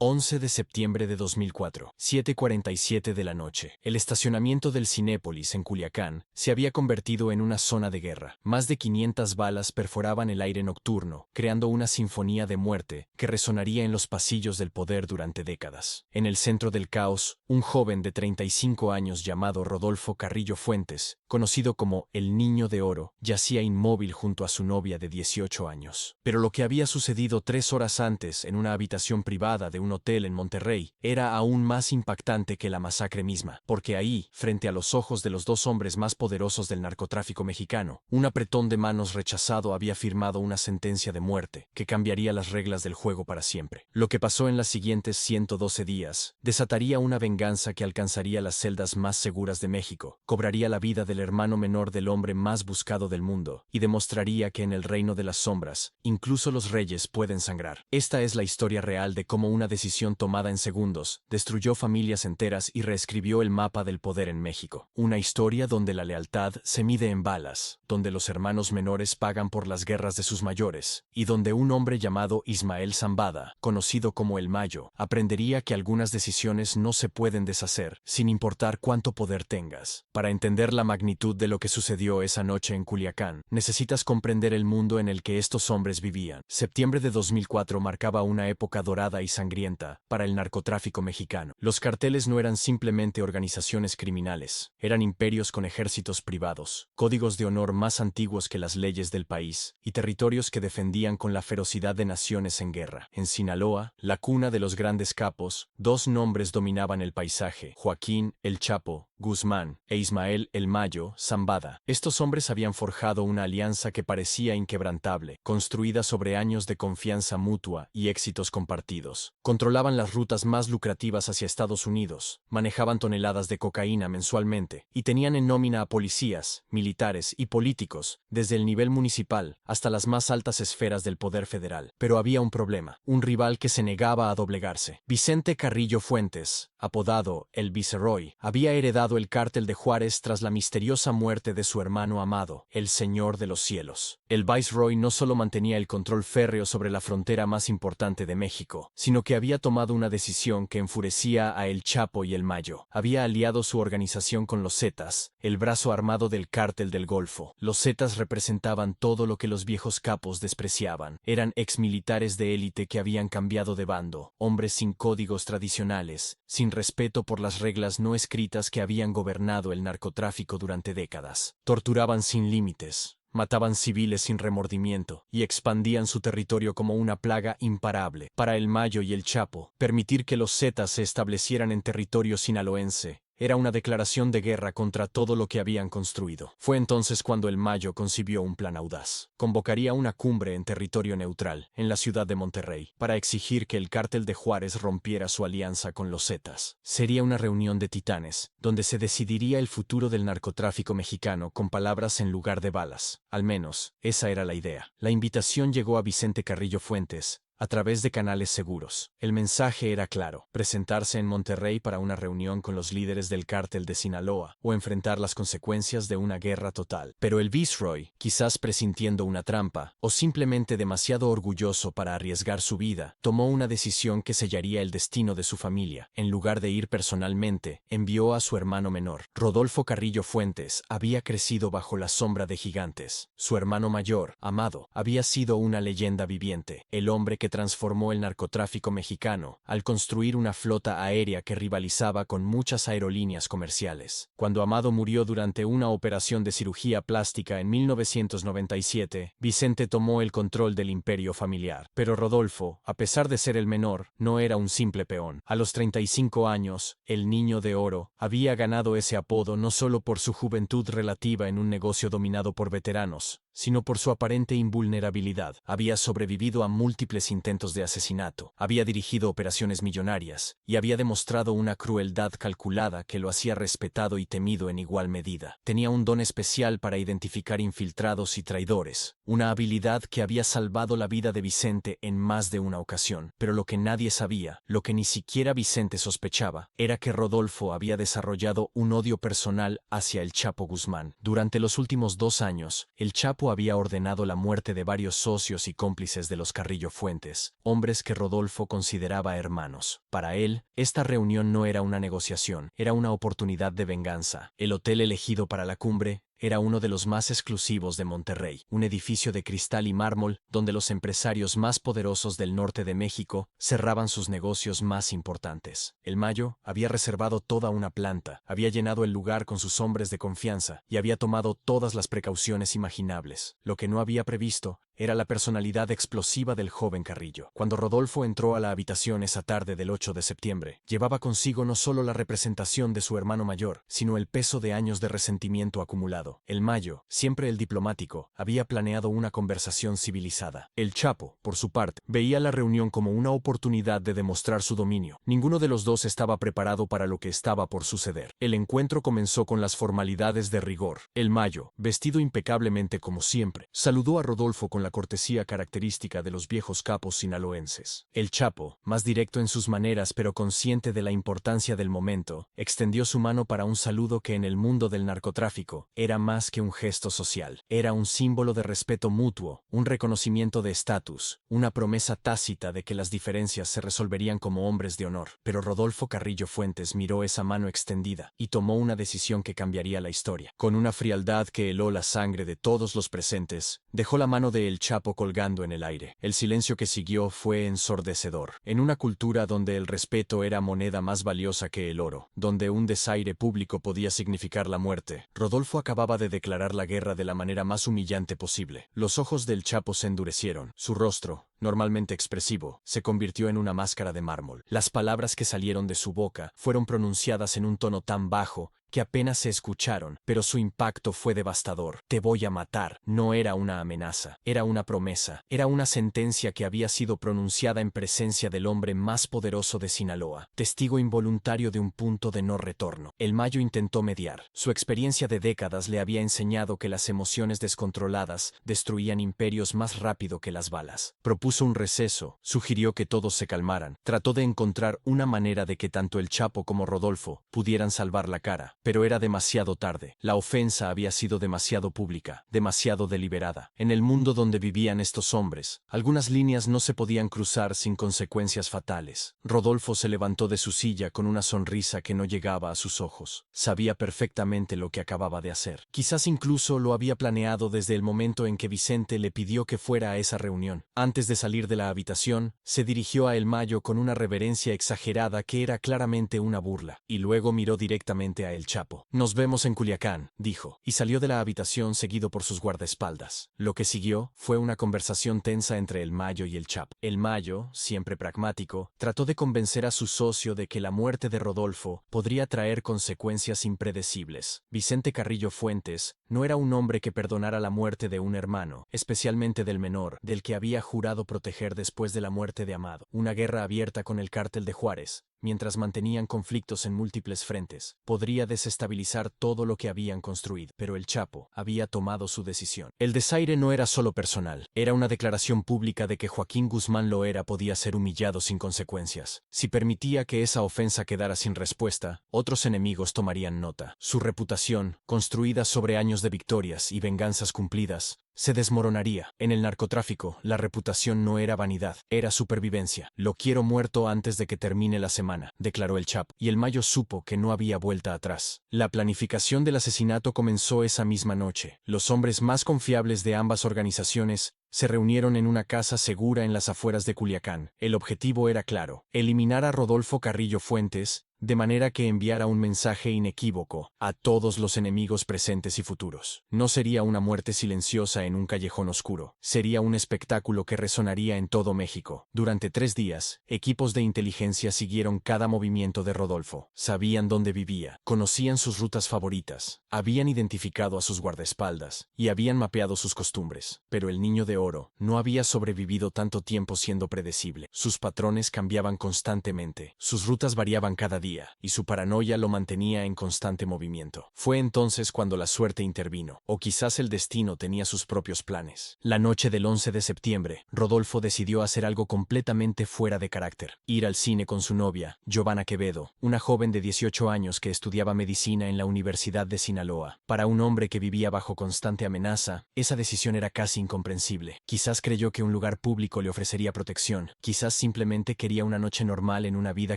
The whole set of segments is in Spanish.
11 de septiembre de 2004, 7:47 de la noche. El estacionamiento del Cinépolis en Culiacán se había convertido en una zona de guerra. Más de 500 balas perforaban el aire nocturno, creando una sinfonía de muerte que resonaría en los pasillos del poder durante décadas. En el centro del caos, un joven de 35 años llamado Rodolfo Carrillo Fuentes, conocido como el Niño de Oro, yacía inmóvil junto a su novia de 18 años. Pero lo que había sucedido 3 horas antes en una habitación privada de un hotel en Monterrey era aún más impactante que la masacre misma, porque ahí, frente a los ojos de los dos hombres más poderosos del narcotráfico mexicano, un apretón de manos rechazado había firmado una sentencia de muerte que cambiaría las reglas del juego para siempre. Lo que pasó en los siguientes 112 días desataría una venganza que alcanzaría las celdas más seguras de México, cobraría la vida del hermano menor del hombre más buscado del mundo y demostraría que en el reino de las sombras, incluso los reyes pueden sangrar. Esta es la historia real de cómo una decisión tomada en segundos destruyó familias enteras y reescribió el mapa del poder en México. Una historia donde la lealtad se mide en balas, donde los hermanos menores pagan por las guerras de sus mayores, y donde un hombre llamado Ismael Zambada, conocido como El Mayo, aprendería que algunas decisiones no se pueden deshacer, sin importar cuánto poder tengas. Para entender la magnitud de lo que sucedió esa noche en Culiacán, necesitas comprender el mundo en el que estos hombres vivían. Septiembre de 2004 marcaba una época dorada y sangrienta para el narcotráfico mexicano. Los carteles no eran simplemente organizaciones criminales, eran imperios con ejércitos privados, códigos de honor más antiguos que las leyes del país, y territorios que defendían con la ferocidad de naciones en guerra. En Sinaloa, la cuna de los grandes capos, dos nombres dominaban el paisaje: Joaquín, el Chapo Guzmán, e Ismael, el Mayo Zambada. Estos hombres habían forjado una alianza que parecía inquebrantable, construida sobre años de confianza mutua y éxitos compartidos. Controlaban las rutas más lucrativas hacia Estados Unidos, manejaban toneladas de cocaína mensualmente, y tenían en nómina a policías, militares y políticos, desde el nivel municipal hasta las más altas esferas del poder federal. Pero había un problema, un rival que se negaba a doblegarse. Vicente Carrillo Fuentes, apodado el Viceroy, había heredado el cártel de Juárez tras la misteriosa muerte de su hermano amado, el Señor de los Cielos. El Viceroy no solo mantenía el control férreo sobre la frontera más importante de México, sino que había tomado una decisión que enfurecía a El Chapo y el Mayo. Había aliado su organización con los Zetas, el brazo armado del cártel del Golfo. Los Zetas representaban todo lo que los viejos capos despreciaban. Eran exmilitares de élite que habían cambiado de bando, hombres sin códigos tradicionales, sin respeto por las reglas no escritas que habían gobernado el narcotráfico durante décadas. Torturaban sin límites, mataban civiles sin remordimiento y expandían su territorio como una plaga imparable. Para el Mayo y el Chapo, permitir que los Zetas se establecieran en territorio sinaloense era una declaración de guerra contra todo lo que habían construido. Fue entonces cuando el Mayo concibió un plan audaz. Convocaría una cumbre en territorio neutral, en la ciudad de Monterrey, para exigir que el cártel de Juárez rompiera su alianza con los Zetas. Sería una reunión de titanes, donde se decidiría el futuro del narcotráfico mexicano con palabras en lugar de balas. Al menos, esa era la idea. La invitación llegó a Vicente Carrillo Fuentes a través de canales seguros. El mensaje era claro: presentarse en Monterrey para una reunión con los líderes del cártel de Sinaloa o enfrentar las consecuencias de una guerra total. Pero el Viceroy, quizás presintiendo una trampa, o simplemente demasiado orgulloso para arriesgar su vida, tomó una decisión que sellaría el destino de su familia. En lugar de ir personalmente, envió a su hermano menor. Rodolfo Carrillo Fuentes había crecido bajo la sombra de gigantes. Su hermano mayor, Amado, había sido una leyenda viviente, el hombre que transformó el narcotráfico mexicano al construir una flota aérea que rivalizaba con muchas aerolíneas comerciales. Cuando Amado murió durante una operación de cirugía plástica en 1997, Vicente tomó el control del imperio familiar. Pero Rodolfo, a pesar de ser el menor, no era un simple peón. A los 35 años, el Niño de Oro había ganado ese apodo no solo por su juventud relativa en un negocio dominado por veteranos, sino por su aparente invulnerabilidad. Había sobrevivido a múltiples intentos de asesinato, había dirigido operaciones millonarias y había demostrado una crueldad calculada que lo hacía respetado y temido en igual medida. Tenía un don especial para identificar infiltrados y traidores, una habilidad que había salvado la vida de Vicente en más de una ocasión. Pero lo que nadie sabía, lo que ni siquiera Vicente sospechaba, era que Rodolfo había desarrollado un odio personal hacia el Chapo Guzmán. Durante los últimos 2 años, el Chapo Chapo había ordenado la muerte de varios socios y cómplices de los Carrillo Fuentes, hombres que Rodolfo consideraba hermanos. Para él, esta reunión no era una negociación, era una oportunidad de venganza. El hotel elegido para la cumbre era uno de los más exclusivos de Monterrey, un edificio de cristal y mármol donde los empresarios más poderosos del norte de México cerraban sus negocios más importantes. El Mayo había reservado toda una planta, había llenado el lugar con sus hombres de confianza y había tomado todas las precauciones imaginables. Lo que no había previsto era la personalidad explosiva del joven Carrillo. Cuando Rodolfo entró a la habitación esa tarde del 8 de septiembre, llevaba consigo no solo la representación de su hermano mayor, sino el peso de años de resentimiento acumulado. El Mayo, siempre el diplomático, había planeado una conversación civilizada. El Chapo, por su parte, veía la reunión como una oportunidad de demostrar su dominio. Ninguno de los dos estaba preparado para lo que estaba por suceder. El encuentro comenzó con las formalidades de rigor. El Mayo, vestido impecablemente como siempre, saludó a Rodolfo con la cortesía característica de los viejos capos sinaloenses. El Chapo, más directo en sus maneras pero consciente de la importancia del momento, extendió su mano para un saludo que en el mundo del narcotráfico era más que un gesto social. Era un símbolo de respeto mutuo, un reconocimiento de estatus, una promesa tácita de que las diferencias se resolverían como hombres de honor. Pero Rodolfo Carrillo Fuentes miró esa mano extendida y tomó una decisión que cambiaría la historia. Con una frialdad que heló la sangre de todos los presentes, dejó la mano de El Chapo colgando en el aire. El silencio que siguió fue ensordecedor. En una cultura donde el respeto era moneda más valiosa que el oro, donde un desaire público podía significar la muerte, Rodolfo acababa de declarar la guerra de la manera más humillante posible. Los ojos del Chapo se endurecieron. Su rostro, normalmente expresivo, se convirtió en una máscara de mármol. Las palabras que salieron de su boca fueron pronunciadas en un tono tan bajo que apenas se escucharon, pero su impacto fue devastador. Te voy a matar. No era una amenaza, era una promesa, era una sentencia que había sido pronunciada en presencia del hombre más poderoso de Sinaloa, testigo involuntario de un punto de no retorno. El Mayo intentó mediar. Su experiencia de décadas le había enseñado que las emociones descontroladas destruían imperios más rápido que las balas. Propuso un receso, sugirió que todos se calmaran, trató de encontrar una manera de que tanto el Chapo como Rodolfo pudieran salvar la cara. Pero era demasiado tarde. La ofensa había sido demasiado pública, demasiado deliberada. En el mundo donde vivían estos hombres, algunas líneas no se podían cruzar sin consecuencias fatales. Rodolfo se levantó de su silla con una sonrisa que no llegaba a sus ojos. Sabía perfectamente lo que acababa de hacer. Quizás incluso lo había planeado desde el momento en que Vicente le pidió que fuera a esa reunión. Antes de salir de la habitación, se dirigió a El Mayo con una reverencia exagerada que era claramente una burla, y luego miró directamente a El Chapo. Nos vemos en Culiacán, dijo, y salió de la habitación seguido por sus guardaespaldas. Lo que siguió fue una conversación tensa entre El Mayo y el Chapo. El Mayo, siempre pragmático, trató de convencer a su socio de que la muerte de Rodolfo podría traer consecuencias impredecibles. Vicente Carrillo Fuentes no era un hombre que perdonara la muerte de un hermano, especialmente del menor, del que había jurado proteger después de la muerte de Amado. Una guerra abierta con el cártel de Juárez, mientras mantenían conflictos en múltiples frentes, podría desestabilizar todo lo que habían construido. Pero el Chapo había tomado su decisión. El desaire no era solo personal, era una declaración pública de que Joaquín Guzmán Loera podía ser humillado sin consecuencias. Si permitía que esa ofensa quedara sin respuesta, otros enemigos tomarían nota. Su reputación, construida sobre años de victorias y venganzas cumplidas, se desmoronaría. En el narcotráfico, la reputación no era vanidad, era supervivencia. Lo quiero muerto antes de que termine la semana, declaró el Chapo, y el Mayo supo que no había vuelta atrás. La planificación del asesinato comenzó esa misma noche. Los hombres más confiables de ambas organizaciones se reunieron en una casa segura en las afueras de Culiacán. El objetivo era claro: eliminar a Rodolfo Carrillo Fuentes, de manera que enviara un mensaje inequívoco a todos los enemigos presentes y futuros. No sería una muerte silenciosa en un callejón oscuro, sería un espectáculo que resonaría en todo México. Durante 3 días, equipos de inteligencia siguieron cada movimiento de Rodolfo. Sabían dónde vivía, conocían sus rutas favoritas, habían identificado a sus guardaespaldas y habían mapeado sus costumbres. Pero el niño de Oro no había sobrevivido tanto tiempo siendo predecible. Sus patrones cambiaban constantemente, sus rutas variaban cada día, y su paranoia lo mantenía en constante movimiento. Fue entonces cuando la suerte intervino, o quizás el destino tenía sus propios planes. La noche del 11 de septiembre, Rodolfo decidió hacer algo completamente fuera de carácter: ir al cine con su novia, Giovanna Quevedo, una joven de 18 años que estudiaba medicina en la Universidad de Sinaloa. Para un hombre que vivía bajo constante amenaza, esa decisión era casi incomprensible. Quizás creyó que un lugar público le ofrecería protección, quizás simplemente quería una noche normal en una vida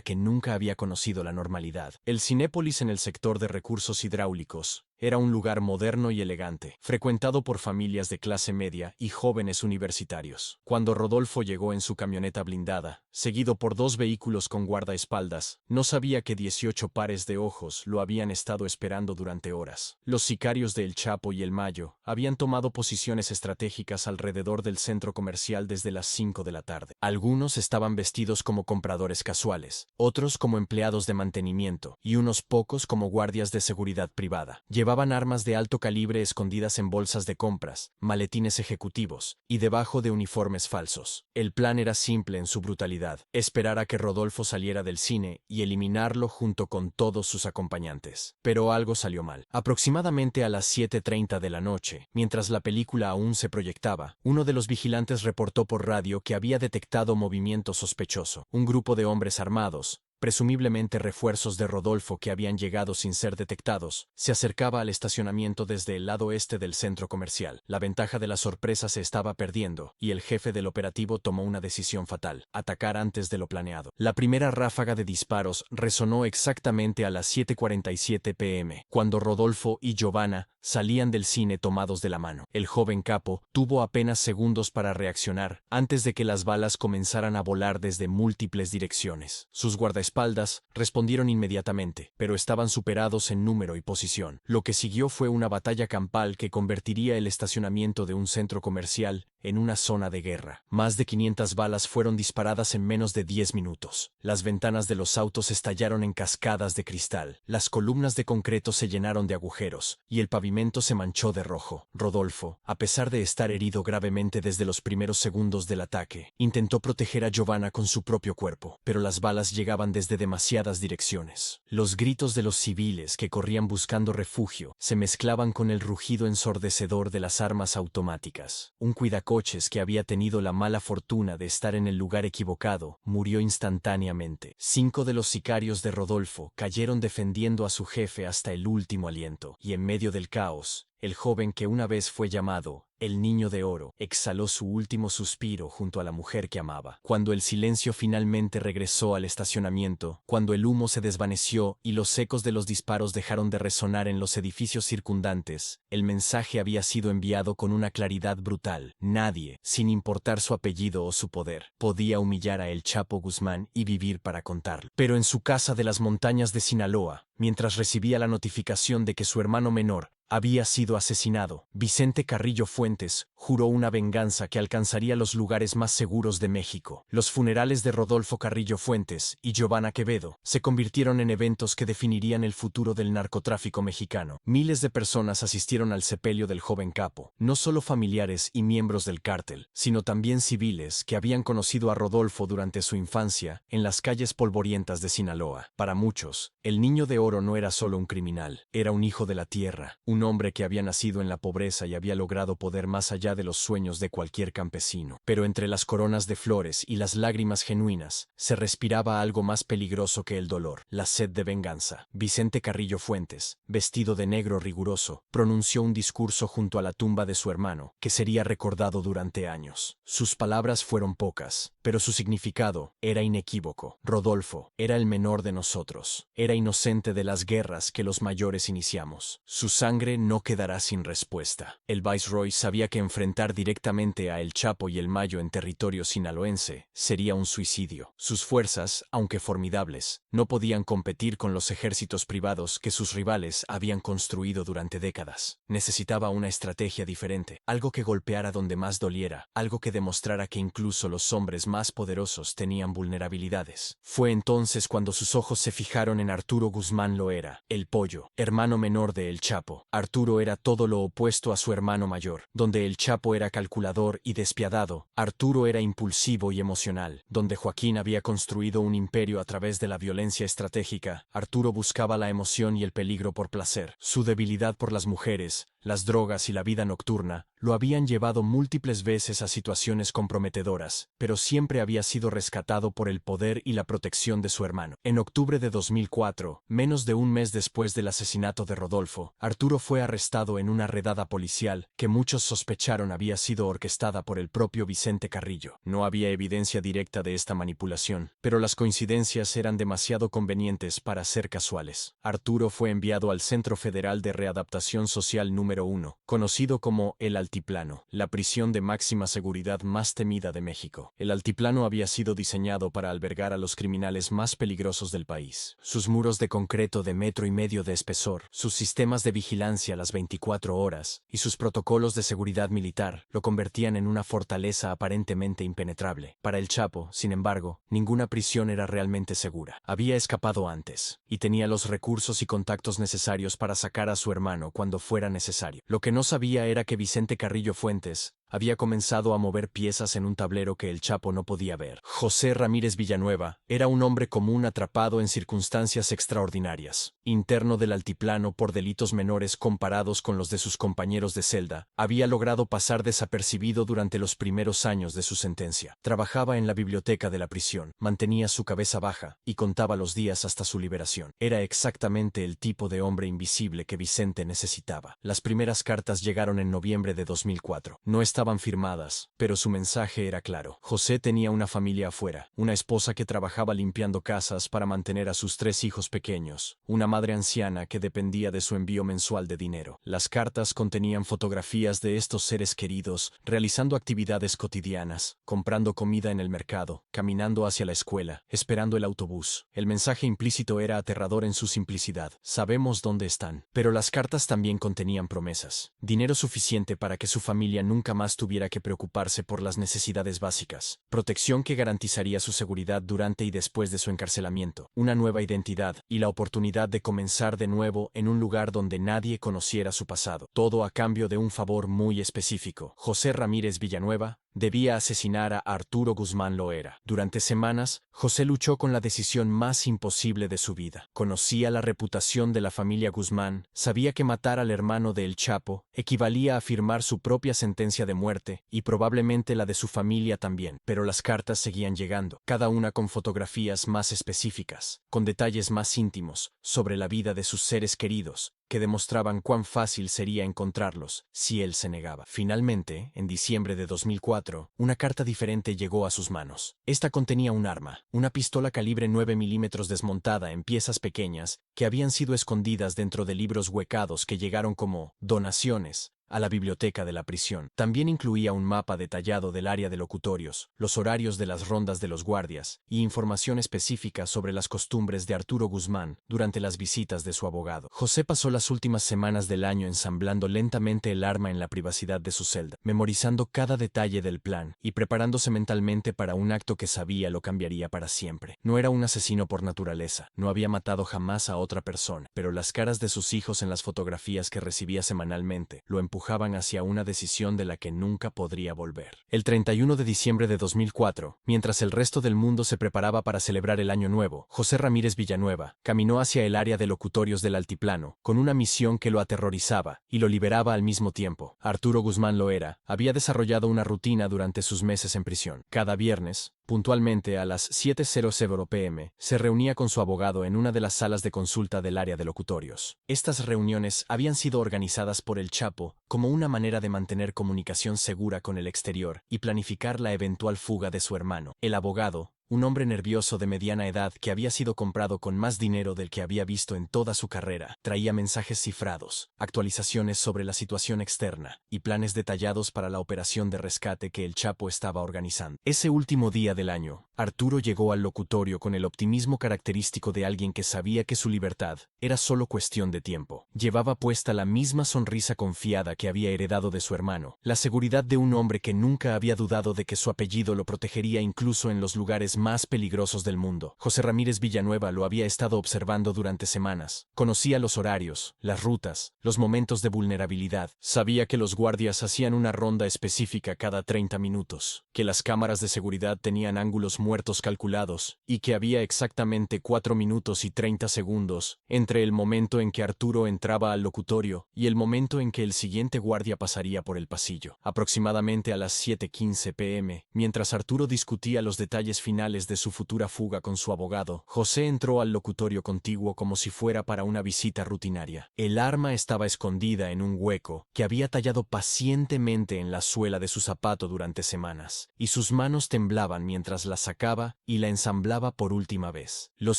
que nunca había conocido la normalidad. El Cinépolis en el sector de recursos hidráulicos era un lugar moderno y elegante, frecuentado por familias de clase media y jóvenes universitarios. Cuando Rodolfo llegó en su camioneta blindada, seguido por 2 vehículos con guardaespaldas, no sabía que 18 pares de ojos lo habían estado esperando durante horas. Los sicarios de El Chapo y El Mayo habían tomado posiciones estratégicas alrededor del centro comercial desde las 5 de la tarde. Algunos estaban vestidos como compradores casuales, otros como empleados de mantenimiento y unos pocos como guardias de seguridad privada. Llevaban armas de alto calibre escondidas en bolsas de compras, maletines ejecutivos y debajo de uniformes falsos. El plan era simple en su brutalidad: esperar a que Rodolfo saliera del cine y eliminarlo junto con todos sus acompañantes. Pero algo salió mal. Aproximadamente a las 7:30 de la noche, mientras la película aún se proyectaba, uno de los vigilantes reportó por radio que había detectado movimiento sospechoso. Un grupo de hombres armados, presumiblemente refuerzos de Rodolfo que habían llegado sin ser detectados, se acercaba al estacionamiento desde el lado este del centro comercial. La ventaja de la sorpresa se estaba perdiendo, y el jefe del operativo tomó una decisión fatal: atacar antes de lo planeado. La primera ráfaga de disparos resonó exactamente a las 7:47 p.m., cuando Rodolfo y Giovanna salían del cine tomados de la mano. El joven capo tuvo apenas segundos para reaccionar antes de que las balas comenzaran a volar desde múltiples direcciones. Sus guardaespaldas respondieron inmediatamente, pero estaban superados en número y posición. Lo que siguió fue una batalla campal que convertiría el estacionamiento de un centro comercial en una zona de guerra. Más de 500 balas fueron disparadas en menos de 10 minutos. Las ventanas de los autos estallaron en cascadas de cristal, las columnas de concreto se llenaron de agujeros, y el pavimento se manchó de rojo. Rodolfo, a pesar de estar herido gravemente desde los primeros segundos del ataque, intentó proteger a Giovanna con su propio cuerpo, pero las balas llegaban desde demasiadas direcciones. Los gritos de los civiles que corrían buscando refugio se mezclaban con el rugido ensordecedor de las armas automáticas. Un cuidacoches que había tenido la mala fortuna de estar en el lugar equivocado murió instantáneamente. 5 de los sicarios de Rodolfo cayeron defendiendo a su jefe hasta el último aliento, y en medio del caos, el joven que una vez fue llamado el Niño de Oro exhaló su último suspiro junto a la mujer que amaba. Cuando el silencio finalmente regresó al estacionamiento, cuando el humo se desvaneció y los ecos de los disparos dejaron de resonar en los edificios circundantes, el mensaje había sido enviado con una claridad brutal. Nadie, sin importar su apellido o su poder, podía humillar a El Chapo Guzmán y vivir para contarlo. Pero en su casa de las montañas de Sinaloa, mientras recibía la notificación de que su hermano menor había sido asesinado, Vicente Carrillo Fuentes juró una venganza que alcanzaría los lugares más seguros de México. Los funerales de Rodolfo Carrillo Fuentes y Giovanna Quevedo se convirtieron en eventos que definirían el futuro del narcotráfico mexicano. Miles de personas asistieron al sepelio del joven capo, no solo familiares y miembros del cártel, sino también civiles que habían conocido a Rodolfo durante su infancia en las calles polvorientas de Sinaloa. Para muchos, el Niño de Oro no era solo un criminal, era un hijo de la tierra, un hombre que había nacido en la pobreza y había logrado poder más allá de los sueños de cualquier campesino. Pero entre las coronas de flores y las lágrimas genuinas, se respiraba algo más peligroso que el dolor: la sed de venganza. Vicente Carrillo Fuentes, vestido de negro riguroso, pronunció un discurso junto a la tumba de su hermano, que sería recordado durante años. Sus palabras fueron pocas, pero su significado era inequívoco. Rodolfo era el menor de nosotros, era inocente de las guerras que los mayores iniciamos. Su sangre no quedará sin respuesta. El Viceroy sabía que enfrentar directamente a El Chapo y El Mayo en territorio sinaloense sería un suicidio. Sus fuerzas, aunque formidables, no podían competir con los ejércitos privados que sus rivales habían construido durante décadas. Necesitaba una estrategia diferente, algo que golpeara donde más doliera, algo que demostrara que incluso los hombres más poderosos tenían vulnerabilidades. Fue entonces cuando sus ojos se fijaron en Arturo Guzmán Loera, el Pollo, hermano menor de El Chapo. Arturo era todo lo opuesto a su hermano mayor. Donde El Chapo era calculador y despiadado, Arturo era impulsivo y emocional. Donde Joaquín había construido un imperio a través de la violencia estratégica, Arturo buscaba la emoción y el peligro por placer. Su debilidad por las mujeres, las drogas y la vida nocturna lo habían llevado múltiples veces a situaciones comprometedoras, pero siempre había sido rescatado por el poder y la protección de su hermano. En octubre de 2004, menos de un mes después del asesinato de Rodolfo, Arturo fue arrestado en una redada policial que muchos sospecharon había sido orquestada por el propio Vicente Carrillo. No había evidencia directa de esta manipulación, pero las coincidencias eran demasiado convenientes para ser casuales. Arturo fue enviado al Centro Federal de Readaptación Social número 1, conocido como el Altiplano, la prisión de máxima seguridad más temida de México. El Altiplano había sido diseñado para albergar a los criminales más peligrosos del país. Sus muros de concreto de 1,5 metros de espesor, sus sistemas de vigilancia a las 24 horas y sus protocolos de seguridad militar lo convertían en una fortaleza aparentemente impenetrable. Para el Chapo, sin embargo, ninguna prisión era realmente segura. Había escapado antes y tenía los recursos y contactos necesarios para sacar a su hermano cuando fuera necesario. Lo que no sabía era que Vicente Carrillo Fuentes había comenzado a mover piezas en un tablero que el Chapo no podía ver. José Ramírez Villanueva era un hombre común atrapado en circunstancias extraordinarias. Interno del Altiplano por delitos menores comparados con los de sus compañeros de celda, había logrado pasar desapercibido durante los primeros años de su sentencia. Trabajaba en la biblioteca de la prisión, mantenía su cabeza baja y contaba los días hasta su liberación. Era exactamente el tipo de hombre invisible que Vicente necesitaba. Las primeras cartas llegaron en noviembre de 2004. No estaban firmadas, pero su mensaje era claro. José tenía una familia afuera, una esposa que trabajaba limpiando casas para mantener a sus 3 hijos pequeños, una madre anciana que dependía de su envío mensual de dinero. Las cartas contenían fotografías de estos seres queridos realizando actividades cotidianas, comprando comida en el mercado, caminando hacia la escuela, esperando el autobús. El mensaje implícito era aterrador en su simplicidad. Sabemos dónde están. Pero las cartas también contenían promesas. Dinero suficiente para que su familia nunca más tuviera que preocuparse por las necesidades básicas, protección que garantizaría su seguridad durante y después de su encarcelamiento, una nueva identidad y la oportunidad de comenzar de nuevo en un lugar donde nadie conociera su pasado, todo a cambio de un favor muy específico. José Ramírez Villanueva debía asesinar a Arturo Guzmán Loera. Durante semanas, José luchó con la decisión más imposible de su vida. Conocía la reputación de la familia Guzmán, sabía que matar al hermano de El Chapo equivalía a firmar su propia sentencia de muerte y probablemente la de su familia también. Pero las cartas seguían llegando, cada una con fotografías más específicas, con detalles más íntimos sobre la vida de sus seres queridos, que demostraban cuán fácil sería encontrarlos si él se negaba. Finalmente, en diciembre de 2004, una carta diferente llegó a sus manos. Esta contenía un arma, una pistola calibre 9 milímetros desmontada en piezas pequeñas que habían sido escondidas dentro de libros huecados que llegaron como donaciones a la biblioteca de la prisión. También incluía un mapa detallado del área de locutorios, los horarios de las rondas de los guardias y información específica sobre las costumbres de Arturo Guzmán durante las visitas de su abogado. José pasó las últimas semanas del año ensamblando lentamente el arma en la privacidad de su celda, memorizando cada detalle del plan y preparándose mentalmente para un acto que sabía lo cambiaría para siempre. No era un asesino por naturaleza, no había matado jamás a otra persona, pero las caras de sus hijos en las fotografías que recibía semanalmente lo empujaban hacia una decisión de la que nunca podría volver. El 31 de diciembre de 2004, mientras el resto del mundo se preparaba para celebrar el Año Nuevo, José Ramírez Villanueva caminó hacia el área de locutorios del Altiplano, con una misión que lo aterrorizaba y lo liberaba al mismo tiempo. Arturo Guzmán Loera había desarrollado una rutina durante sus meses en prisión. Cada viernes, puntualmente a las 7:00 p.m., se reunía con su abogado en una de las salas de consulta del área de locutorios. Estas reuniones habían sido organizadas por el Chapo como una manera de mantener comunicación segura con el exterior y planificar la eventual fuga de su hermano. El abogado, un hombre nervioso de mediana edad que había sido comprado con más dinero del que había visto en toda su carrera, traía mensajes cifrados, actualizaciones sobre la situación externa y planes detallados para la operación de rescate que el Chapo estaba organizando. Ese último día del año, Arturo llegó al locutorio con el optimismo característico de alguien que sabía que su libertad era solo cuestión de tiempo. Llevaba puesta la misma sonrisa confiada que había heredado de su hermano, la seguridad de un hombre que nunca había dudado de que su apellido lo protegería incluso en los lugares hombres más peligrosos del mundo. José Ramírez Villanueva lo había estado observando durante semanas. Conocía los horarios, las rutas, los momentos de vulnerabilidad. Sabía que los guardias hacían una ronda específica cada 30 minutos, que las cámaras de seguridad tenían ángulos muertos calculados y que había exactamente 4 minutos y 30 segundos entre el momento en que Arturo entraba al locutorio y el momento en que el siguiente guardia pasaría por el pasillo. Aproximadamente a las 7:15 p.m., mientras Arturo discutía los detalles finales de su futura fuga con su abogado, José entró al locutorio contiguo como si fuera para una visita rutinaria. El arma estaba escondida en un hueco que había tallado pacientemente en la suela de su zapato durante semanas, y sus manos temblaban mientras la sacaba y la ensamblaba por última vez. Los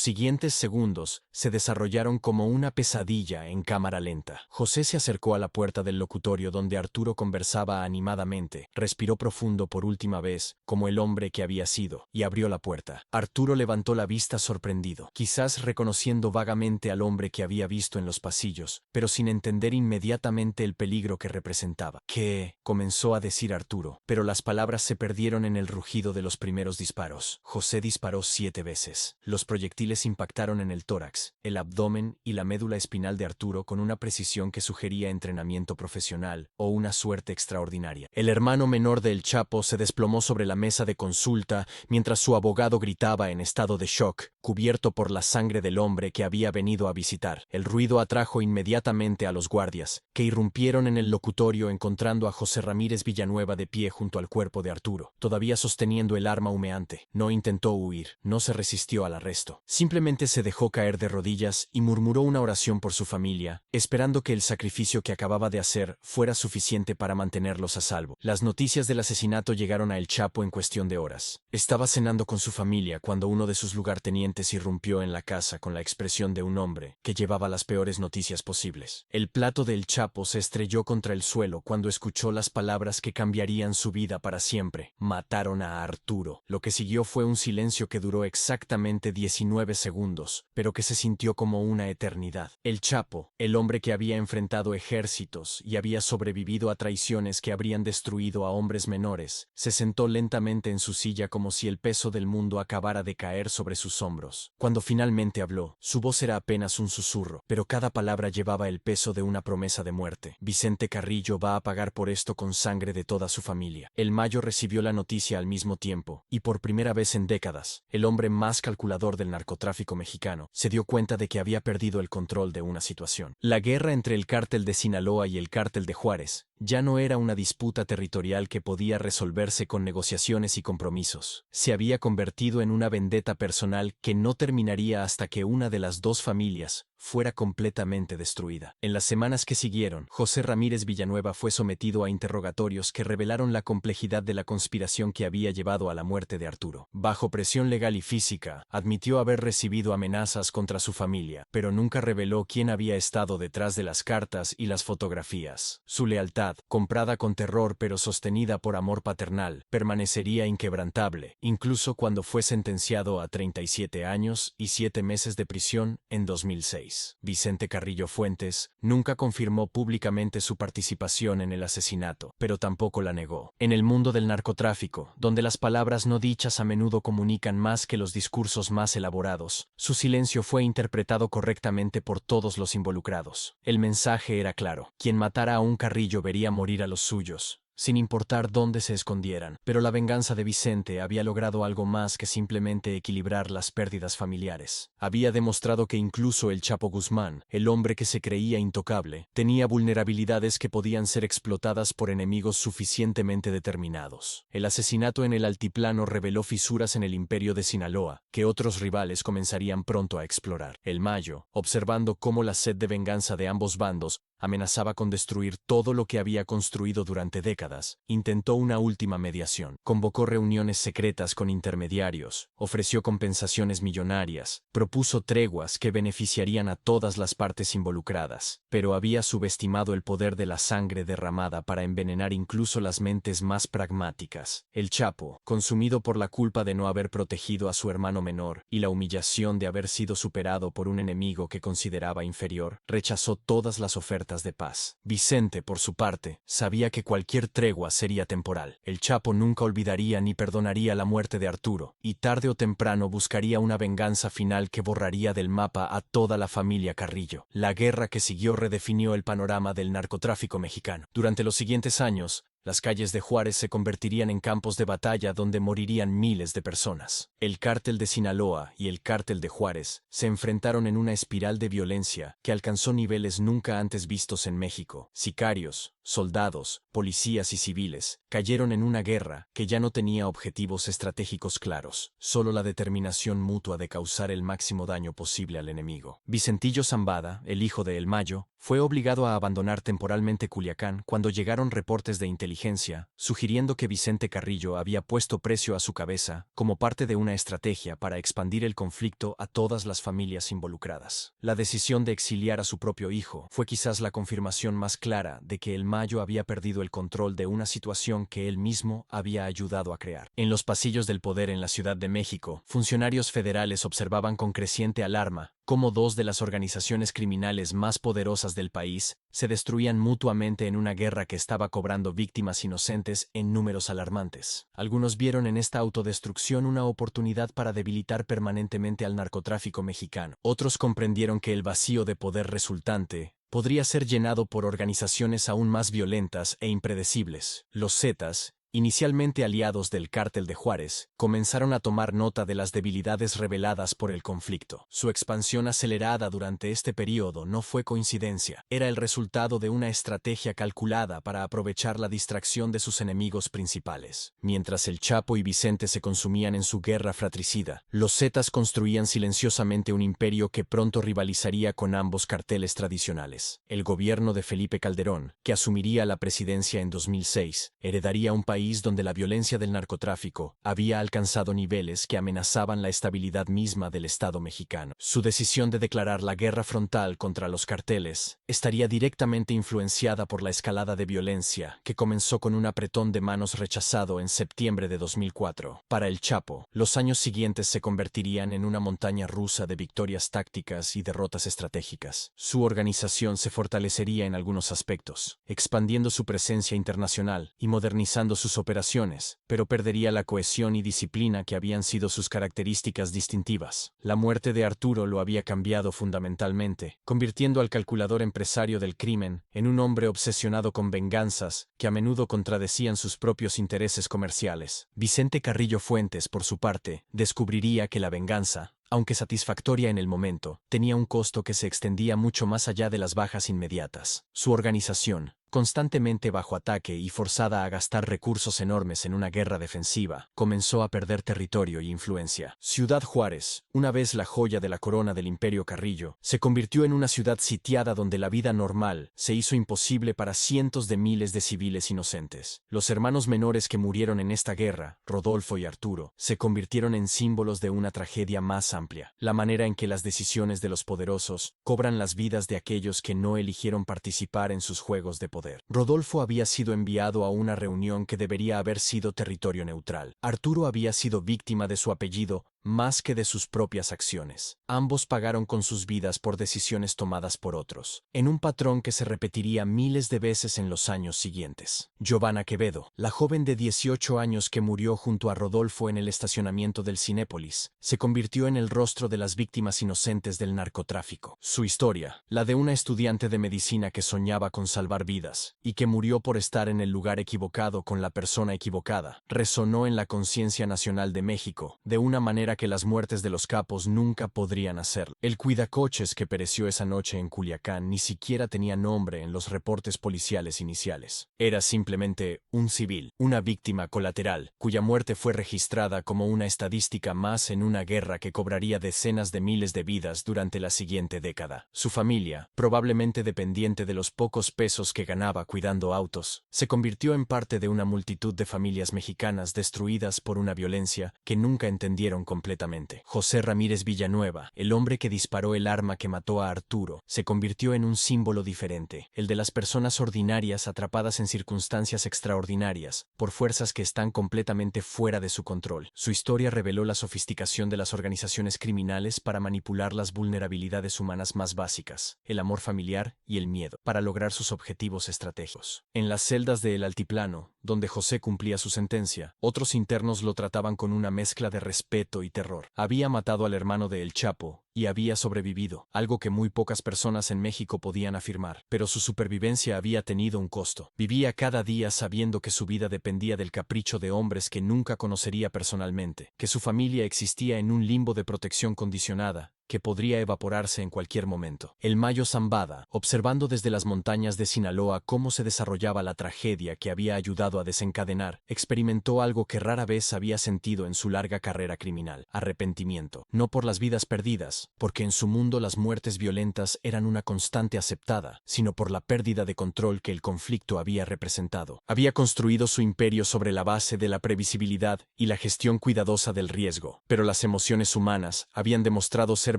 siguientes segundos se desarrollaron como una pesadilla en cámara lenta. José se acercó a la puerta del locutorio donde Arturo conversaba animadamente, respiró profundo por última vez, como el hombre que había sido, y abrió la puerta. Arturo levantó la vista sorprendido, quizás reconociendo vagamente al hombre que había visto en los pasillos, pero sin entender inmediatamente el peligro que representaba. ¿Qué? Comenzó a decir Arturo, pero las palabras se perdieron en el rugido de los primeros disparos. José disparó 7 veces. Los proyectiles impactaron en el tórax, el abdomen y la médula espinal de Arturo con una precisión que sugería entrenamiento profesional o una suerte extraordinaria. El hermano menor del Chapo se desplomó sobre la mesa de consulta mientras su abogado gritaba en estado de shock, cubierto por la sangre del hombre que había venido a visitar. El ruido atrajo inmediatamente a los guardias, que irrumpieron en el locutorio encontrando a José Ramírez Villanueva de pie junto al cuerpo de Arturo, todavía sosteniendo el arma humeante. No intentó huir, no se resistió al arresto. Simplemente se dejó caer de rodillas y murmuró una oración por su familia, esperando que el sacrificio que acababa de hacer fuera suficiente para mantenerlos a salvo. Las noticias del asesinato llegaron a El Chapo en cuestión de horas. Estaba cenando con su familia cuando uno de sus lugartenientes irrumpió en la casa con la expresión de un hombre que llevaba las peores noticias posibles. El plato del Chapo se estrelló contra el suelo cuando escuchó las palabras que cambiarían su vida para siempre. Mataron a Arturo. Lo que siguió fue un silencio que duró exactamente 19 segundos, pero que se sintió como una eternidad. El Chapo, el hombre que había enfrentado ejércitos y había sobrevivido a traiciones que habrían destruido a hombres menores, se sentó lentamente en su silla como si el peso del mundo acabara de caer sobre sus hombros. Cuando finalmente habló, su voz era apenas un susurro, pero cada palabra llevaba el peso de una promesa de muerte. Vicente Carrillo va a pagar por esto con sangre de toda su familia. El Mayo recibió la noticia al mismo tiempo, y por primera vez en décadas, el hombre más calculador del narcotráfico mexicano se dio cuenta de que había perdido el control de una situación. La guerra entre el cártel de Sinaloa y el cártel de Juárez ya no era una disputa territorial que podía resolverse con negociaciones y compromisos. Se había convertido en una vendetta personal que no terminaría hasta que una de las dos familias fuera completamente destruida. En las semanas que siguieron, José Ramírez Villanueva fue sometido a interrogatorios que revelaron la complejidad de la conspiración que había llevado a la muerte de Arturo. Bajo presión legal y física, admitió haber recibido amenazas contra su familia, pero nunca reveló quién había estado detrás de las cartas y las fotografías. Su lealtad, comprada con terror pero sostenida por amor paternal, permanecería inquebrantable, incluso cuando fue sentenciado a 37 años y 7 meses de prisión en 2006. Vicente Carrillo Fuentes nunca confirmó públicamente su participación en el asesinato, pero tampoco la negó. En el mundo del narcotráfico, donde las palabras no dichas a menudo comunican más que los discursos más elaborados, su silencio fue interpretado correctamente por todos los involucrados. El mensaje era claro: quien matara a un Carrillo vería morir a los suyos, sin importar dónde se escondieran. Pero la venganza de Vicente había logrado algo más que simplemente equilibrar las pérdidas familiares. Había demostrado que incluso el Chapo Guzmán, el hombre que se creía intocable, tenía vulnerabilidades que podían ser explotadas por enemigos suficientemente determinados. El asesinato en el altiplano reveló fisuras en el imperio de Sinaloa, que otros rivales comenzarían pronto a explorar. El Mayo, observando cómo la sed de venganza de ambos bandos amenazaba con destruir todo lo que había construido durante décadas, intentó una última mediación. Convocó reuniones secretas con intermediarios, ofreció compensaciones millonarias, propuso treguas que beneficiarían a todas las partes involucradas, pero había subestimado el poder de la sangre derramada para envenenar incluso las mentes más pragmáticas. El Chapo, consumido por la culpa de no haber protegido a su hermano menor y la humillación de haber sido superado por un enemigo que consideraba inferior, rechazó todas las ofertas cartas de paz. Vicente, por su parte, sabía que cualquier tregua sería temporal. El Chapo nunca olvidaría ni perdonaría la muerte de Arturo, y tarde o temprano buscaría una venganza final que borraría del mapa a toda la familia Carrillo. La guerra que siguió redefinió el panorama del narcotráfico mexicano. Durante los siguientes años, las calles de Juárez se convertirían en campos de batalla donde morirían miles de personas. El cártel de Sinaloa y el cártel de Juárez se enfrentaron en una espiral de violencia que alcanzó niveles nunca antes vistos en México. Sicarios, soldados, policías y civiles cayeron en una guerra que ya no tenía objetivos estratégicos claros, solo la determinación mutua de causar el máximo daño posible al enemigo. Vicentillo Zambada, el hijo de El Mayo, fue obligado a abandonar temporalmente Culiacán cuando llegaron reportes de inteligencia, sugiriendo que Vicente Carrillo había puesto precio a su cabeza como parte de una estrategia para expandir el conflicto a todas las familias involucradas. La decisión de exiliar a su propio hijo fue quizás la confirmación más clara de que El Mayo había perdido el control de una situación que él mismo había ayudado a crear. En los pasillos del poder en la Ciudad de México, funcionarios federales observaban con creciente alarma cómo dos de las organizaciones criminales más poderosas del país se destruían mutuamente en una guerra que estaba cobrando víctimas inocentes en números alarmantes. Algunos vieron en esta autodestrucción una oportunidad para debilitar permanentemente al narcotráfico mexicano. Otros comprendieron que el vacío de poder resultante podría ser llenado por organizaciones aún más violentas e impredecibles. Los Zetas, inicialmente aliados del cártel de Juárez, comenzaron a tomar nota de las debilidades reveladas por el conflicto. Su expansión acelerada durante este periodo no fue coincidencia, era el resultado de una estrategia calculada para aprovechar la distracción de sus enemigos principales. Mientras el Chapo y Vicente se consumían en su guerra fratricida, los Zetas construían silenciosamente un imperio que pronto rivalizaría con ambos carteles tradicionales. El gobierno de Felipe Calderón, que asumiría la presidencia en 2006, heredaría un país donde la violencia del narcotráfico había alcanzado niveles que amenazaban la estabilidad misma del Estado mexicano. Su decisión de declarar la guerra frontal contra los carteles estaría directamente influenciada por la escalada de violencia que comenzó con un apretón de manos rechazado en septiembre de 2004. Para el Chapo, los años siguientes se convertirían en una montaña rusa de victorias tácticas y derrotas estratégicas. Su organización se fortalecería en algunos aspectos, expandiendo su presencia internacional y modernizando sus operaciones, pero perdería la cohesión y disciplina que habían sido sus características distintivas. La muerte de Arturo lo había cambiado fundamentalmente, convirtiendo al calculador empresario del crimen en un hombre obsesionado con venganzas que a menudo contradecían sus propios intereses comerciales. Vicente Carrillo Fuentes, por su parte, descubriría que la venganza, aunque satisfactoria en el momento, tenía un costo que se extendía mucho más allá de las bajas inmediatas. Su organización, constantemente bajo ataque y forzada a gastar recursos enormes en una guerra defensiva, comenzó a perder territorio y influencia. Ciudad Juárez, una vez la joya de la corona del Imperio Carrillo, se convirtió en una ciudad sitiada donde la vida normal se hizo imposible para cientos de miles de civiles inocentes. Los hermanos menores que murieron en esta guerra, Rodolfo y Arturo, se convirtieron en símbolos de una tragedia más amplia, la manera en que las decisiones de los poderosos cobran las vidas de aquellos que no eligieron participar en sus juegos de poder. Rodolfo había sido enviado a una reunión que debería haber sido territorio neutral. Arturo había sido víctima de su apellido más que de sus propias acciones. Ambos pagaron con sus vidas por decisiones tomadas por otros, en un patrón que se repetiría miles de veces en los años siguientes. Giovanna Quevedo, la joven de 18 años que murió junto a Rodolfo en el estacionamiento del Cinépolis, se convirtió en el rostro de las víctimas inocentes del narcotráfico. Su historia, la de una estudiante de medicina que soñaba con salvar vidas, y que murió por estar en el lugar equivocado con la persona equivocada, resonó en la conciencia nacional de México, de una manera que las muertes de los capos nunca podrían hacerlo. El cuidacoches que pereció esa noche en Culiacán ni siquiera tenía nombre en los reportes policiales iniciales. Era simplemente un civil, una víctima colateral, cuya muerte fue registrada como una estadística más en una guerra que cobraría decenas de miles de vidas durante la siguiente década. Su familia, probablemente dependiente de los pocos pesos que ganaba cuidando autos, se convirtió en parte de una multitud de familias mexicanas destruidas por una violencia que nunca entendieron comprender. completamente. José Ramírez Villanueva, el hombre que disparó el arma que mató a Arturo, se convirtió en un símbolo diferente, el de las personas ordinarias atrapadas en circunstancias extraordinarias, por fuerzas que están completamente fuera de su control. Su historia reveló la sofisticación de las organizaciones criminales para manipular las vulnerabilidades humanas más básicas, el amor familiar y el miedo, para lograr sus objetivos estratégicos. En las celdas de El Altiplano, donde José cumplía su sentencia, otros internos lo trataban con una mezcla de respeto y terror. Había matado al hermano de El Chapo y había sobrevivido, algo que muy pocas personas en México podían afirmar, pero su supervivencia había tenido un costo. Vivía cada día sabiendo que su vida dependía del capricho de hombres que nunca conocería personalmente, que su familia existía en un limbo de protección condicionada, que podría evaporarse en cualquier momento. El Mayo Zambada, observando desde las montañas de Sinaloa cómo se desarrollaba la tragedia que había ayudado a desencadenar, experimentó algo que rara vez había sentido en su larga carrera criminal: arrepentimiento. No por las vidas perdidas, porque en su mundo las muertes violentas eran una constante aceptada, sino por la pérdida de control que el conflicto había representado. Había construido su imperio sobre la base de la previsibilidad y la gestión cuidadosa del riesgo, pero las emociones humanas habían demostrado ser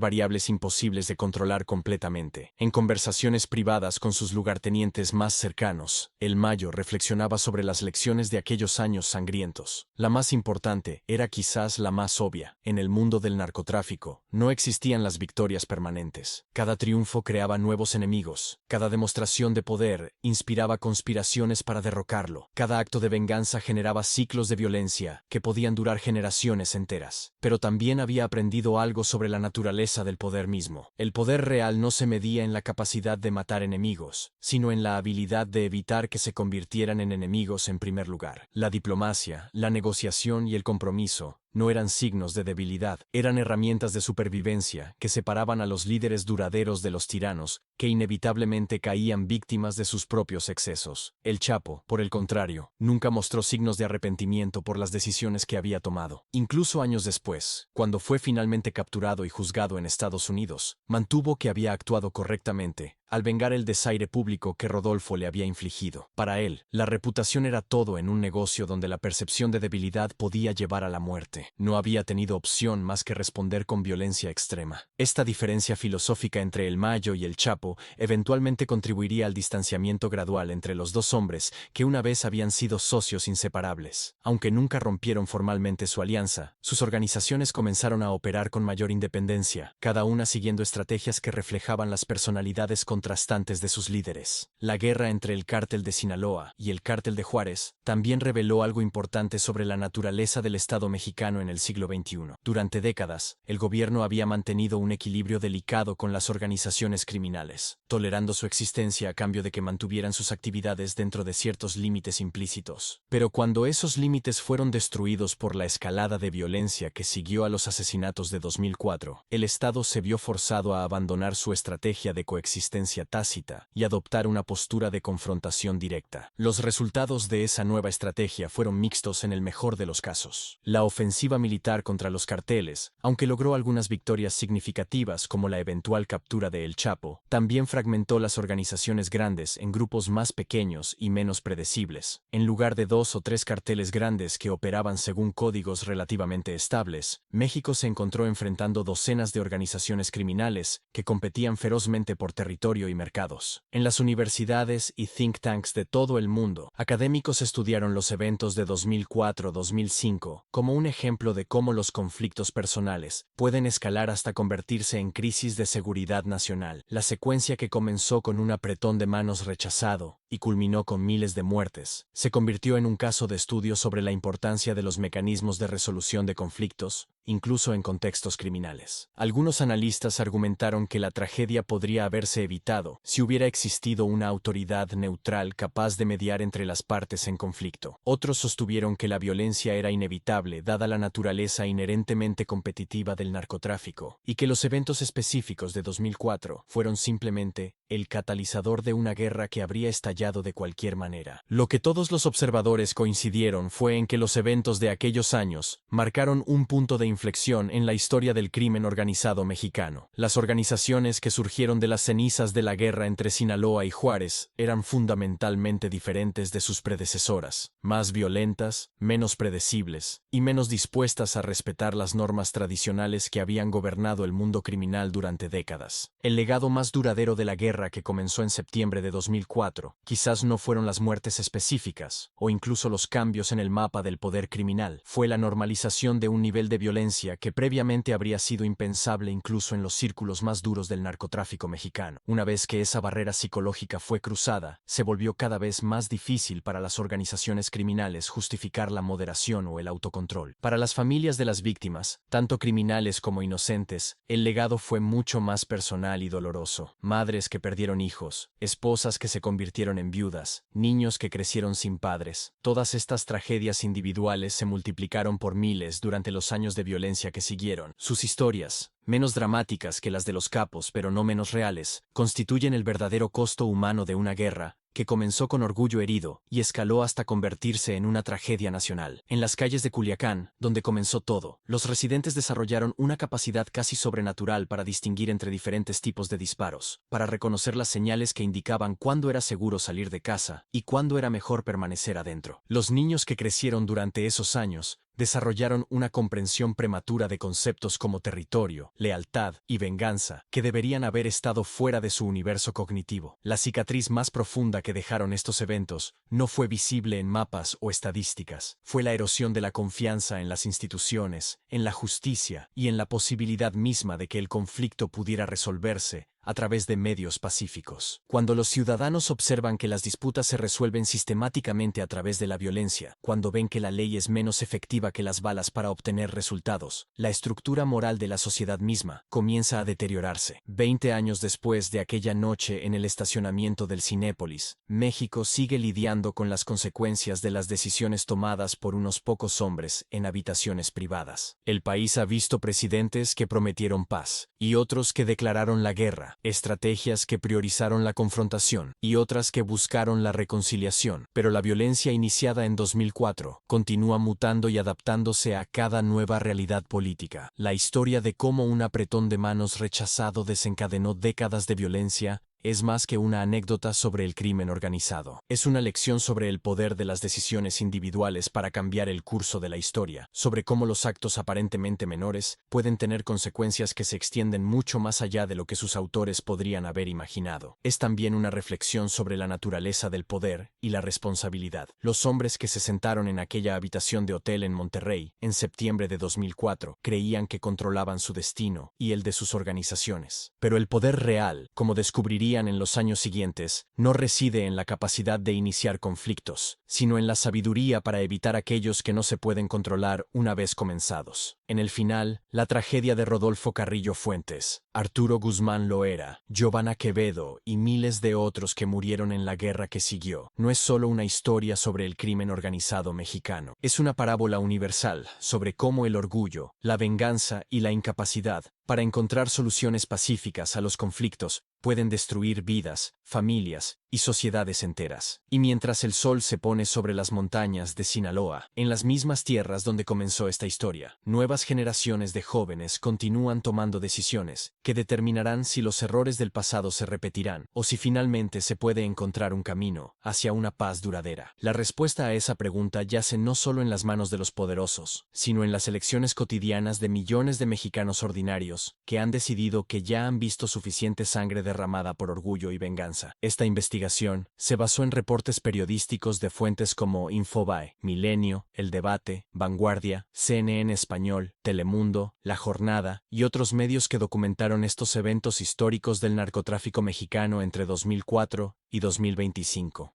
variables imposibles de controlar completamente. En conversaciones privadas con sus lugartenientes más cercanos, el Mayo reflexionaba sobre las lecciones de aquellos años sangrientos. La más importante era quizás la más obvia: en el mundo del narcotráfico no existían las victorias permanentes. Cada triunfo creaba nuevos enemigos, cada demostración de poder inspiraba conspiraciones para derrocarlo, cada acto de venganza generaba ciclos de violencia que podían durar generaciones enteras. Pero también había aprendido algo sobre la naturaleza del poder mismo. El poder real no se medía en la capacidad de matar enemigos, sino en la habilidad de evitar que se convirtieran en enemigos en primer lugar. La diplomacia, la negociación y el compromiso no eran signos de debilidad, eran herramientas de supervivencia que separaban a los líderes duraderos de los tiranos, que inevitablemente caían víctimas de sus propios excesos. El Chapo, por el contrario, nunca mostró signos de arrepentimiento por las decisiones que había tomado. Incluso años después, cuando fue finalmente capturado y juzgado en Estados Unidos, mantuvo que había actuado correctamente al vengar el desaire público que Rodolfo le había infligido. Para él, la reputación era todo en un negocio donde la percepción de debilidad podía llevar a la muerte. No había tenido opción más que responder con violencia extrema. Esta diferencia filosófica entre el Mayo y el Chapo eventualmente contribuiría al distanciamiento gradual entre los dos hombres que una vez habían sido socios inseparables. Aunque nunca rompieron formalmente su alianza, sus organizaciones comenzaron a operar con mayor independencia, cada una siguiendo estrategias que reflejaban las personalidades contrastantes de sus líderes. La guerra entre el cártel de Sinaloa y el cártel de Juárez también reveló algo importante sobre la naturaleza del Estado mexicano en el siglo XXI. Durante décadas, el gobierno había mantenido un equilibrio delicado con las organizaciones criminales, tolerando su existencia a cambio de que mantuvieran sus actividades dentro de ciertos límites implícitos. Pero cuando esos límites fueron destruidos por la escalada de violencia que siguió a los asesinatos de 2004, el Estado se vio forzado a abandonar su estrategia de coexistencia tácita y adoptar una postura de confrontación directa. Los resultados de esa nueva estrategia fueron mixtos en el mejor de los casos. La ofensiva militar contra los carteles, aunque logró algunas victorias significativas como la eventual captura de El Chapo, también fragmentó las organizaciones grandes en grupos más pequeños y menos predecibles. En lugar de 2 o 3 carteles grandes que operaban según códigos relativamente estables, México se encontró enfrentando docenas de organizaciones criminales que competían ferozmente por territorio y mercados. En las universidades y think tanks de todo el mundo, académicos estudiaron los eventos de 2004-2005 como un ejemplo de cómo los conflictos personales pueden escalar hasta convertirse en crisis de seguridad nacional. La secuencia, que comenzó con un apretón de manos rechazado y culminó con miles de muertes, se convirtió en un caso de estudio sobre la importancia de los mecanismos de resolución de conflictos, incluso en contextos criminales. Algunos analistas argumentaron que la tragedia podría haberse evitado si hubiera existido una autoridad neutral capaz de mediar entre las partes en conflicto. Otros sostuvieron que la violencia era inevitable dada la naturaleza inherentemente competitiva del narcotráfico, y que los eventos específicos de 2004 fueron simplemente el catalizador de una guerra que habría estallado de cualquier manera. Lo que todos los observadores coincidieron fue en que los eventos de aquellos años marcaron un punto de inflexión en la historia del crimen organizado mexicano. Las organizaciones que surgieron de las cenizas de la guerra entre Sinaloa y Juárez eran fundamentalmente diferentes de sus predecesoras, más violentas, menos predecibles y menos dispuestas a respetar las normas tradicionales que habían gobernado el mundo criminal durante décadas. El legado más duradero de la guerra que comenzó en septiembre de 2004 quizás no fueron las muertes específicas o incluso los cambios en el mapa del poder criminal, fue la normalización de un nivel de violencia que previamente habría sido impensable incluso en los círculos más duros del narcotráfico mexicano. Una vez que esa barrera psicológica fue cruzada, se volvió cada vez más difícil para las organizaciones criminales justificar la moderación o el autocontrol. Para las familias de las víctimas, tanto criminales como inocentes, el legado fue mucho más personal y doloroso. Madres que perdieron hijos, esposas que se convirtieron en viudas, niños que crecieron sin padres. Todas estas tragedias individuales se multiplicaron por miles durante los años de violencia que siguieron. Sus historias, menos dramáticas que las de los capos pero no menos reales, constituyen el verdadero costo humano de una guerra que comenzó con orgullo herido y escaló hasta convertirse en una tragedia nacional. En las calles de Culiacán, donde comenzó todo, los residentes desarrollaron una capacidad casi sobrenatural para distinguir entre diferentes tipos de disparos, para reconocer las señales que indicaban cuándo era seguro salir de casa y cuándo era mejor permanecer adentro. Los niños que crecieron durante esos años desarrollaron una comprensión prematura de conceptos como territorio, lealtad y venganza, que deberían haber estado fuera de su universo cognitivo. La cicatriz más profunda que dejaron estos eventos no fue visible en mapas o estadísticas, fue la erosión de la confianza en las instituciones, en la justicia y en la posibilidad misma de que el conflicto pudiera resolverse a través de medios pacíficos. Cuando los ciudadanos observan que las disputas se resuelven sistemáticamente a través de la violencia, cuando ven que la ley es menos efectiva que las balas para obtener resultados, la estructura moral de la sociedad misma comienza a deteriorarse. 20 años después de aquella noche en el estacionamiento del Cinépolis, México sigue lidiando con las consecuencias de las decisiones tomadas por unos pocos hombres en habitaciones privadas. El país ha visto presidentes que prometieron paz y otros que declararon la guerra, estrategias que priorizaron la confrontación y otras que buscaron la reconciliación, pero la violencia iniciada en 2004 continúa mutando y adaptándose a cada nueva realidad política. La historia de cómo un apretón de manos rechazado desencadenó décadas de violencia es más que una anécdota sobre el crimen organizado. Es una lección sobre el poder de las decisiones individuales para cambiar el curso de la historia, sobre cómo los actos aparentemente menores pueden tener consecuencias que se extienden mucho más allá de lo que sus autores podrían haber imaginado. Es también una reflexión sobre la naturaleza del poder y la responsabilidad. Los hombres que se sentaron en aquella habitación de hotel en Monterrey en septiembre de 2004 creían que controlaban su destino y el de sus organizaciones. Pero el poder real, como descubrirían en los años siguientes, no reside en la capacidad de iniciar conflictos, sino en la sabiduría para evitar aquellos que no se pueden controlar una vez comenzados. En el final, la tragedia de Rodolfo Carrillo Fuentes, Arturo Guzmán Loera, Giovanna Quevedo y miles de otros que murieron en la guerra que siguió, no es solo una historia sobre el crimen organizado mexicano. Es una parábola universal sobre cómo el orgullo, la venganza y la incapacidad para encontrar soluciones pacíficas a los conflictos pueden destruir vidas, familias y sociedades enteras. Y mientras el sol se pone sobre las montañas de Sinaloa, en las mismas tierras donde comenzó esta historia, nuevas generaciones de jóvenes continúan tomando decisiones que determinarán si los errores del pasado se repetirán o si finalmente se puede encontrar un camino hacia una paz duradera. La respuesta a esa pregunta yace no solo en las manos de los poderosos, sino en las elecciones cotidianas de millones de mexicanos ordinarios que han decidido que ya han visto suficiente sangre derramada por orgullo y venganza. Esta investigación se basó en reportes periodísticos de fuentes como Infobae, Milenio, El Debate, Vanguardia, CNN Español, Telemundo, La Jornada y otros medios que documentaron estos eventos históricos del narcotráfico mexicano entre 2004 y 2025.